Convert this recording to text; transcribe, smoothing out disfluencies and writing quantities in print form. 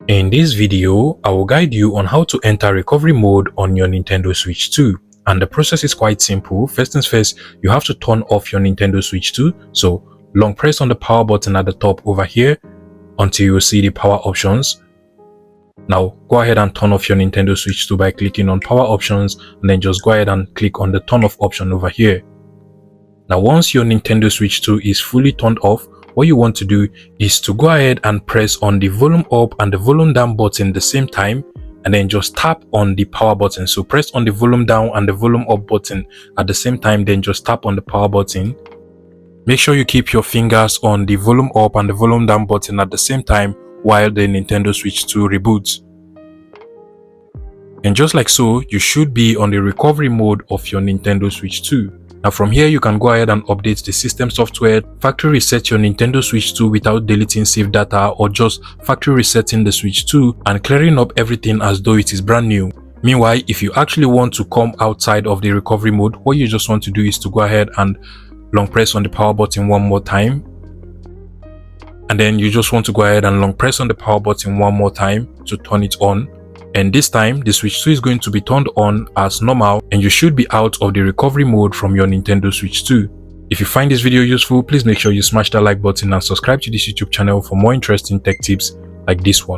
In this video, I will guide you on how to enter recovery mode on your Nintendo Switch 2. And the process is quite simple. First things first, you have to turn off your Nintendo Switch 2. So long press on the power button at the top over here until you see the power options. Now go ahead and turn off your Nintendo Switch 2 by clicking on power options, and then just go ahead and click on the turn off option over here. Now once your Nintendo Switch 2 is fully turned off, what you want to do is to go ahead and press on the volume up and the volume down button at the same time, and then just tap on the power button. So press on the volume down and the volume up button at the same time, then just tap on the power button. Make sure you keep your fingers on the volume up and the volume down button at the same time while the Nintendo Switch 2 reboots. And just like so, you should be on the recovery mode of your Nintendo Switch 2. Now from here, you can go ahead and update the system software, factory reset your Nintendo Switch 2 without deleting saved data, or just factory resetting the Switch 2 and clearing up everything as though it is brand new. Meanwhile, if you actually want to come outside of the recovery mode, what you just want to do is to go ahead and long press on the power button one more time. And then you just want to go ahead and long press on the power button one more time to turn it on. And this time the Switch 2 is going to be turned on as normal, and you should be out of the recovery mode from your Nintendo Switch 2. If you find this video useful, please make sure you smash that like button and subscribe to this YouTube channel for more interesting tech tips like this one.